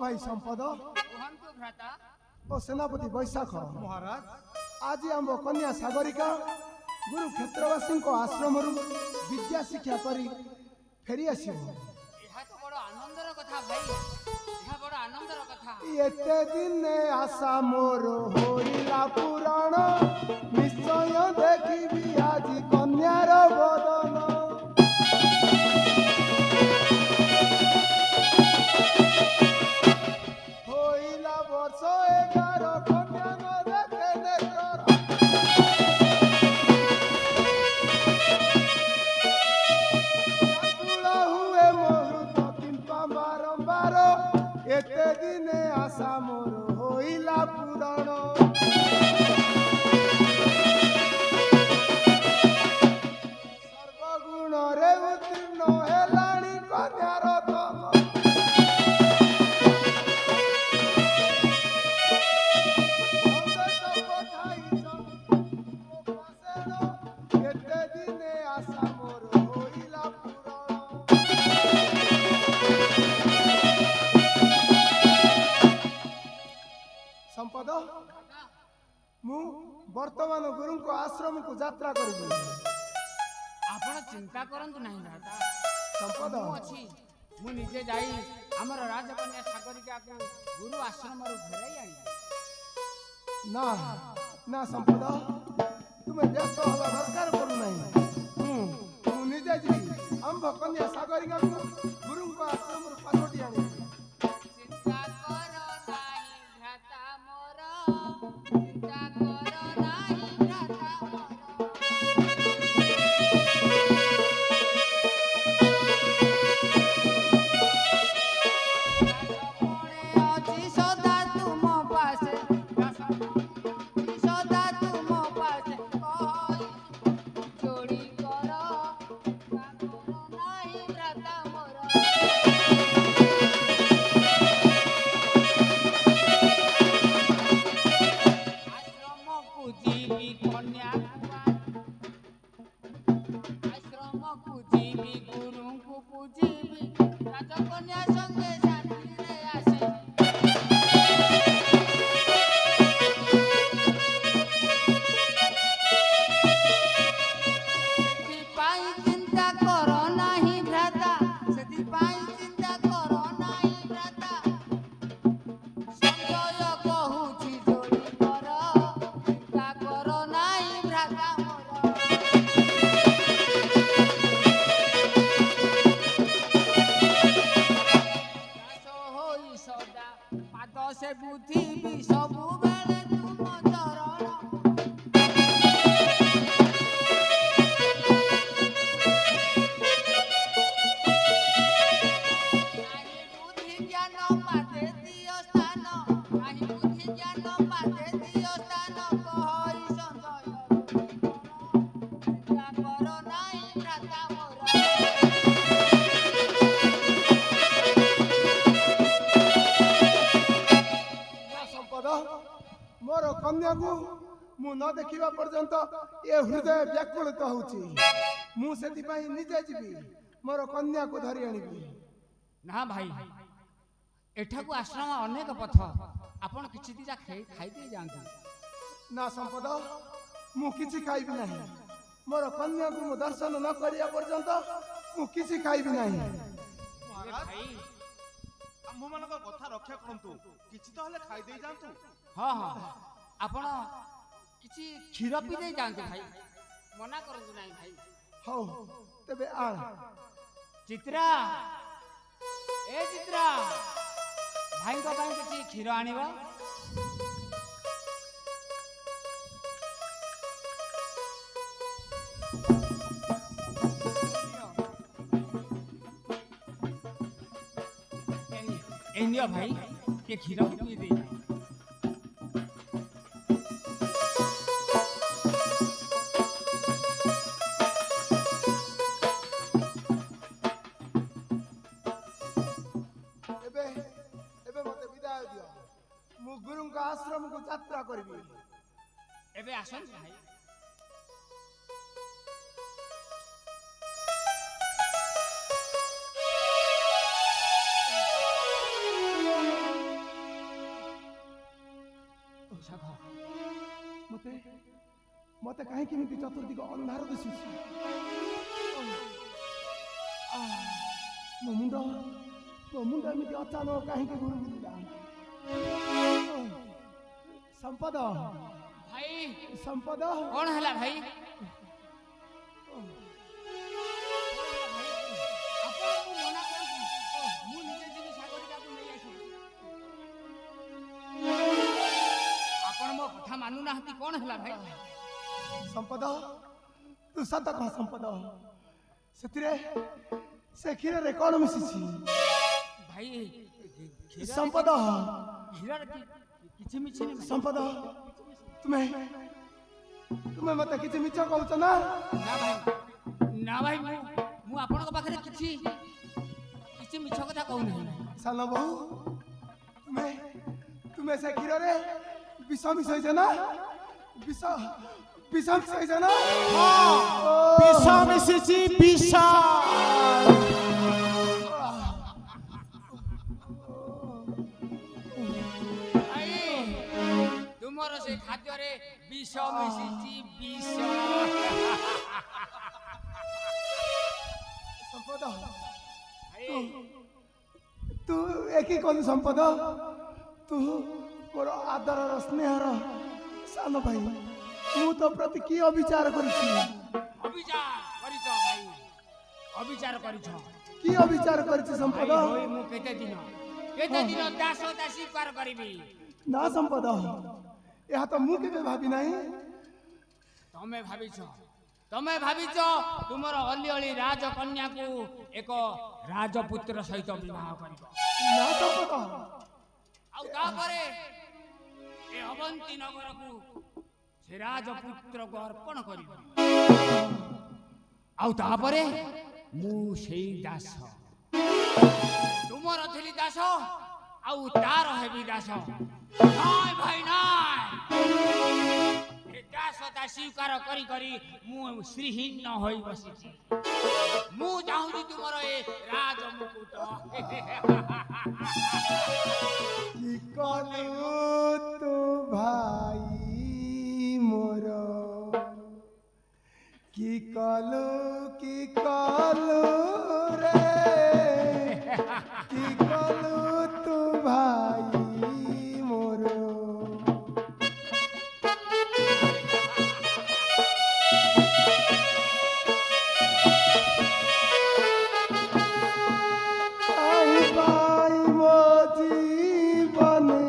भाई संपद ओ सेनापति बैशाख महाराज आज आम कन्या सागरिका गुरु क्षेत्रवासी आश्रम विद्या शिक्षा करी फेरी आसो एते दिन आशा मोर होइला पुराण निश्चय देखी आज कन्यार बदन होइला वर्ष 11 कन्या न देखे नेत्र हुए मोर किंपा बारंबार एते दिने आशा मोर होइला पुराण सर्वगुण रे उत्तीर्ण हेलाणी कन्यार तन एते दिने आशा मोर होइला पुराण संपद मु वर्तमान गुरु को आश्रम को यात्रा करिबी आपण चिंता करंतु नाही दादा संपद अछि मु निजे जाई हमर राजकन्या सागरिका को गुरु आश्रम रु फेराई आनी ना ना संपद तुम्हें व्यस्त हवा दरकार पड़ू नहीं मु निजे जी हम कन्या सागरिका को गुरु को आश्रम रु पाछोटी आनी चिंता करो नाही भ्राता मोर चिंता करो नाही भ्राता से बुद्धि भी सबु बेले तुम चरण नाही बुद्धि ज्ञान पाते दियो स्थान नाही बुद्धि ज्ञान पाते दियो स्थान कहई संशय चिंता करो नाही भ्राता मोर मोर कन्या को मु न देखिबा पर्यंत ए हृदय व्याकुलित होउची मु सेति पई निजे जीबी मोर कन्या को धरि आनिबी ना भाई एठा को आश्रम अनेक पथ आपण किछि दिजा खाई दे जानते ना संपद मु किछि खाइबी नाही मोर कन्या को मु दर्शन न करिया पर्यंत मु किछि खाइबी नाही भाई आम्भ मानक कथा रक्षा करंतु किछि तो हले खाई दे जानतु हाँ हाँ आपण किछि क्षीर पी दे जानते भाई मना करंतु नाही भाई हौ तबे आ चित्रा ए चित्रा भाई को भाई किछि क्षीर आनिबा एनिया भाई के खीरा पी दे एबे मते विदाय दियो मु गुरु का आश्रम को यात्रा करबी एबे आसन भाई मते काहे केमिति चतुर्दिग अंधार दिसुछि मो मुंड एमिति अचानक काहे के घुर बुलिला संपद भाई संपद कौन हला भाई आपको मना करू मु निजे जिनि सागरिका को नै आसी आपण मो कथा मानु ना हती कौन हला भाई संपद तू सत कह संपद सेतिरे से खीर रे कोन मिसिछि भाई संपद हीरा किछि मिछि नै संपद तुम्हें मते किछि मिछ कहउछ ना ना भाई मु आपण को पाखरे किछि मिछ कथा कहू नै सालो बहु तुम्हें से खीर रे विष मिसैछ ना विष मिसैछ ना विष मिसिछि विष तुमर से खाद्य रे विष मिसिछि विष संपद तू एक कोन संपद तू मोर आदर स्नेहर सान भाई मु तो प्रति की अविचार करछि अविचार करिछ की अविचार करछि संपद होई मु केते दिन दास दासी कर करबी ना संपद यह तो मु केबे भाबी नाही तमे भाबिछ तुमर अली अली राजकन्या को एक राजपुत्र सहित विवाह करिब ना संपद आउ तापरे ए अवंती नगर को से राजपुत्र को अर्पण करिब आउ तापरे मु सेई दास तुमर थिली दास आउ तार हेबी दास नाय भाई नाय ए दास दासी स्वीकार करी करी मु श्रीहीन न होई बसिछि मु चाहूछि तुमर ए राज मुकुट की कलु तू भाई मोर की कलु रे की कलु तू भाई मोर आई भाई मो जीवने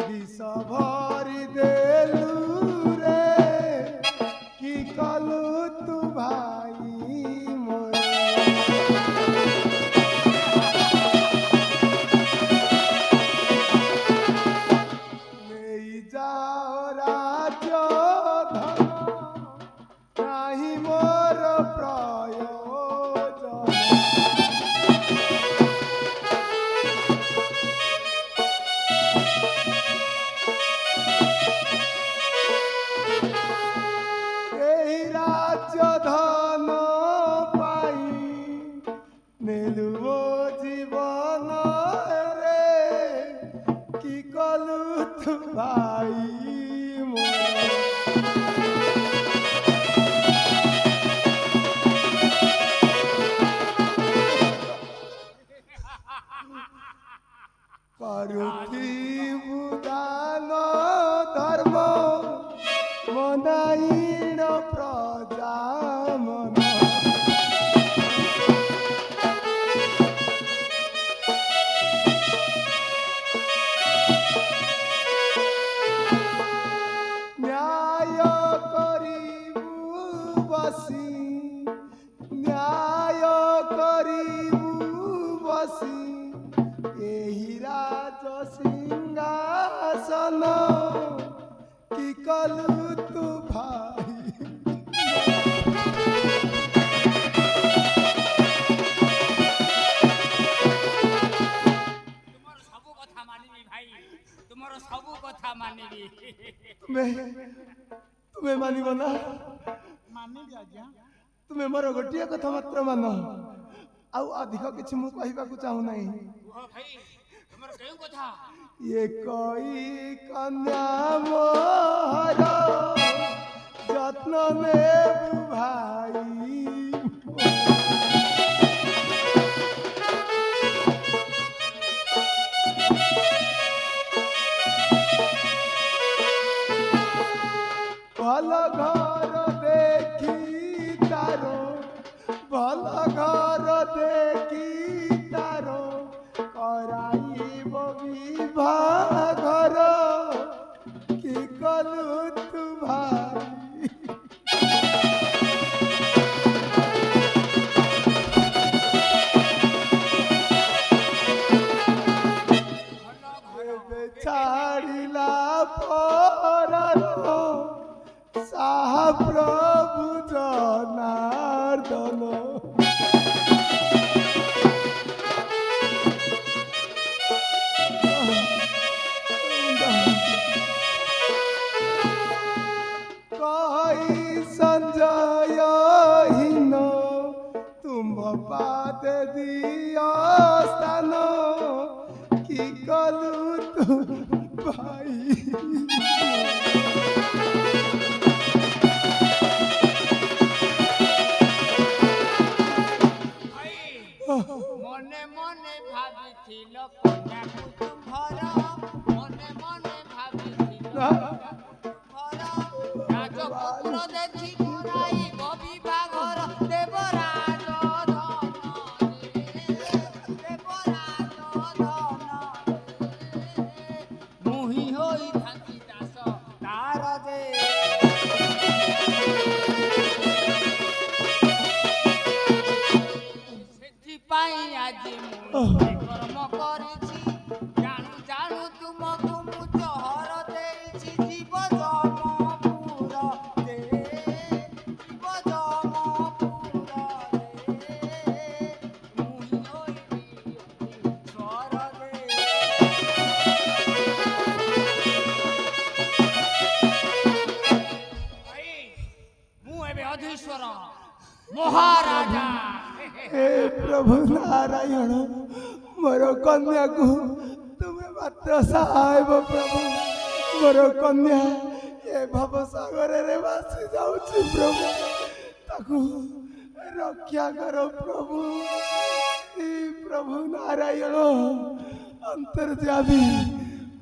विष भरी देलु रे की कलु तू भाई मोर ले जाओ राज्य धन नाही मोर प्रयोजन এই রাজ্য ধন পাই নেলু মো জীবন রে কি কলু তু ভাই মোর କରୁଥିବୁ ଦାନ ଧର୍ମ ମନାଇଣ ପ୍ରଜା ମନ ନ୍ୟାୟ କରିବୁ ବସି ନ୍ୟାୟ କରିବୁ ବସି ଏହି ରାଜ ସିଂହାସନ কি কলু তু ভাই तुमर सब कथा मानिबी भाई तुमर सब कथा मानिबी ତୁମେ ମାନିବ ନା ମାନିବି ଆଜ୍ଞା ତୁମେ ମୋର ଗୋଟିଏ କଥା ମାତ୍ର ମାନ ଆଉ ଅଧିକ କିଛି ମୁଁ କହିବାକୁ ଚାହୁଁନାହିଁ କୁହ ଭାଇ तुमर केउ कथा ये कोई कन्या मोहर যত্ন নেবু ভাই ভাল ঘর দেখি তার ভাল ঘর দেখি তার କରାଇବ ବିଭାଘର କି କଲୁ ତୁ ଭାଇ ଏବେ ଛାଡ଼ିଲା ପରର ସାହା ପ୍ରଭୁ ଜନାର୍ଦ୍ଦନ कही संजय हीन तुम पाते दिया स्थान कि कलु तू भाई মনে মনে ভাবিছিল কন্যাকু তুম্ভর মনে মনে ভাবিছিল ঘর রাজপুত্র দেখি করাইব বিবাঘর দেবরাজ ধন দেবরাজ ধন মুহি হই থাকি দাস তার দে ସେଥିପାଇଁ ଆଜି ମୁଁ କର୍ମ କରିଛି ଜାଣୁ ଜାଣୁ ତୁମକୁ ମୁଁ ଜହର ଦେଇଛି ଜୀବ ଜମପୁର ଦେ ଜୀବ ଜମପୁର ଦେ ମୁହିଁ ହୋଇବି ସ୍ୱର ଦେ ମୁଁ ଏବେ ଅଧୀଶ୍ୱର ମହାରାଜା हे प्रभु नारायण मोर कन्या को तुम्हें मात्र सहायब प्रभु मोर कन्या ए भव सागर रे भासी जाउछि प्रभु ताकू रक्षा करो प्रभु हे प्रभु नारायण अंतर्यामी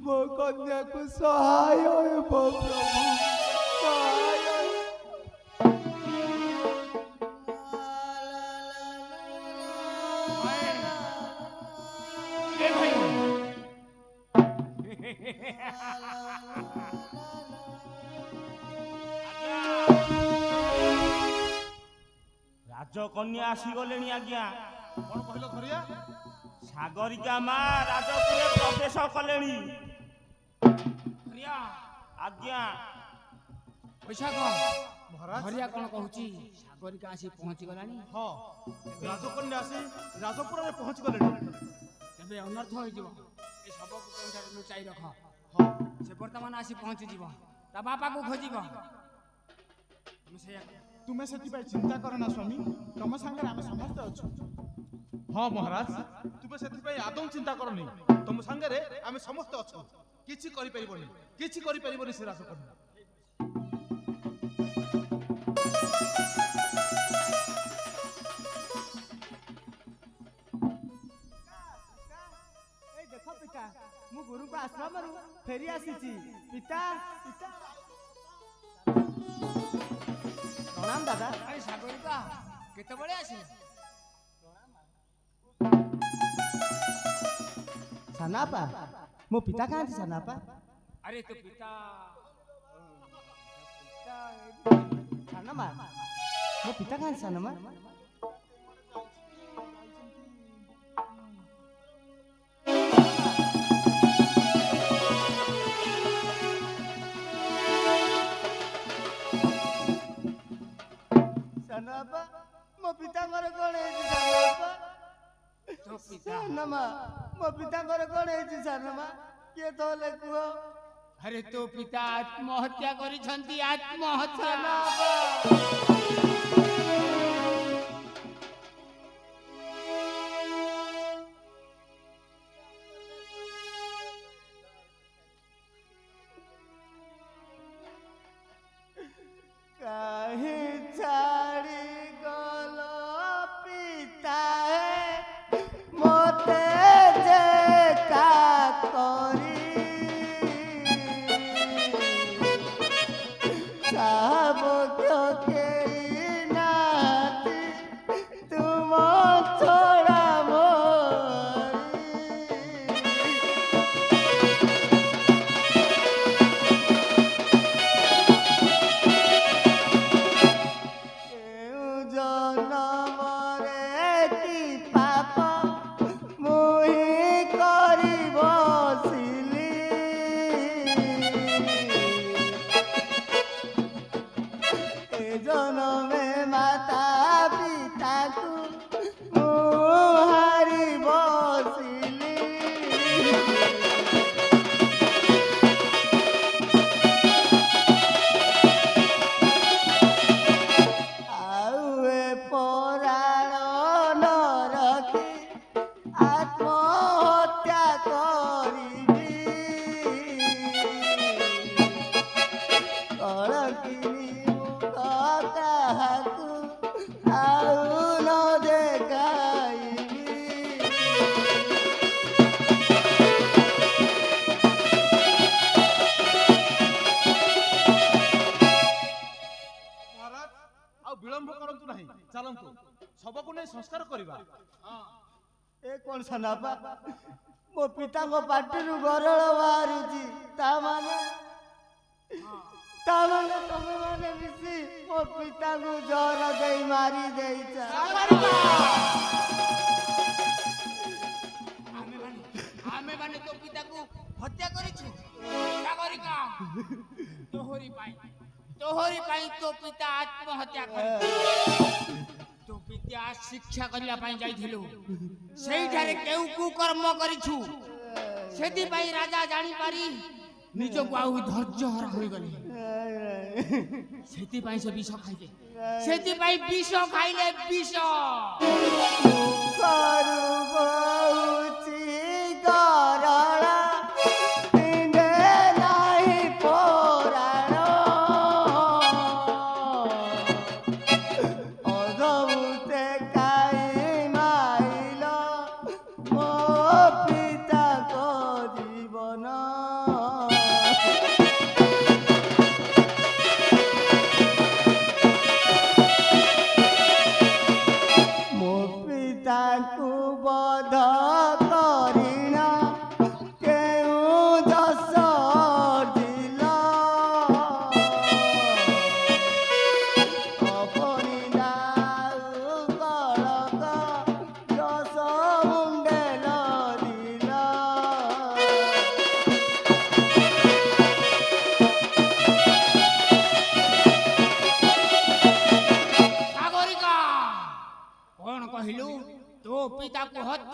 मो कन्या को सहाय हेब प्रभु सहाय ରାଜକନ୍ୟା ଆସିଗଲେଣି ଆଜ୍ଞା। କଣ କହିଲ ଧରିଆ? ସାଗରିକା ମା ରାଜପୁରେ ପ୍ରବେଶ କଲେଣି। ପ୍ରିୟା ଆଜ୍ଞା। ବୈଶାଖ ମହାରାଜ ଧରିଆ କଣ କହୁଛି ସାଗରିକା ଆସି ପହଞ୍ଚି ଗଲାଣି ହଁ ରାଜକନ୍ୟା ଆସି ରାଜପୁରରେ ପହଞ୍ଚି ଗଲେଣି। ଏବେ ଅନର୍ଥ ହୋଇଯିବ ଏ ଶବକୁ କେଉଁଠାରେ ଲୁଚାଇ ରଖ ହଁ ସେ ବର୍ତ୍ତମାନ ଆସି ପହଞ୍ଚିଯିବ ତା ବାପାକୁ ଖୋଜିବ ଆମେ ସେଇଆ ତୁମେ ସେଥିପାଇଁ ଚିନ୍ତା କର ନା ସ୍ୱାମୀ, ତମ ସାଙ୍ଗରେ ଆମେ ସମସ୍ତେ ଅଛୁ। ହଁ ମହାରାଜ ତୁମେ ସେଥିପାଇଁ ଆଦୌ ଚିନ୍ତା କରନି। ତମ ସାଙ୍ଗରେ ଆମେ ସମସ୍ତେ ଅଛୁ। କିଛି କରିପାରିବନି ସେ ରାଜକନ୍ୟା। এই দেখো পিতা ମୁଁ ଗୁରୁଙ୍କ ଆଶ୍ରମରୁ ଫେରି ଆସିଛି। ପିତା ପିତା ପ୍ରଣାମ ଦାଦା। ଆରେ ସାଗରିକା କେତେବେଳେ ଆସିଲେ? ସାନାପା ମୋ ପିତା କାହାନ୍ତି ସାନାପା? ଆରେ ତୋ ପିତା ସାନମା ମୋ ପିତା କାହାନ୍ତି ସାନମା? ସାନବାପା ମୋ ପିତାଙ୍କର କଣ ହେଇଛି ସାନବାପା? ତୋ ପିତା ସାନମା ମୋ ପିତାଙ୍କର କଣ ହେଇଛି ସାନମା? କିଏ ତୋଲେ କୁହ? ଆରେ ତୋ ପିତା ଆତ୍ମହତ୍ୟା କରିଛନ୍ତି ଆତ୍ମହତ୍ୟା। ଶବକୁ ନେଇ ସଂସ୍କାର କରିବା। ଏ କଣ ସାନାପା ମୋ ପିତାଙ୍କ ପାଟିରୁ ଗରଳ ବାହାରୁଛି ତାମାନେ ତମେ ମାନେ ମିଶି ମୋ ପିତାଙ୍କୁ ଜର ଦେଇ ମାରି ଦେଇଛ। ଆମେ ମାନେ ତୋ ପିତାକୁ ହତ୍ୟା କରିଛୁ ସାଗରିକା। ତୋହରି ପାଇଁ ତୋ ପିତା ଆତ୍ମହତ୍ୟା କରିଛି। ତୋ ପିତା ଶିକ୍ଷା କରିବା ପାଇଁ ଯାଇଥିଲୁ, ସେଇଠାରେ କେଉଁ କୁକର୍ମ କରିଛୁ, ସେଥିପାଇଁ ରାଜା ଜାଣିପାରି ନିଜକୁ ଆଉ ଧୈର୍ଯ୍ୟହରା ହୋଇଗଲେ। ସେଥିପାଇଁ ସେ ବିଷ ଖାଇଲେ, ସେଥିପାଇଁ ବିଷ ଖାଇଲେ ବିଷ।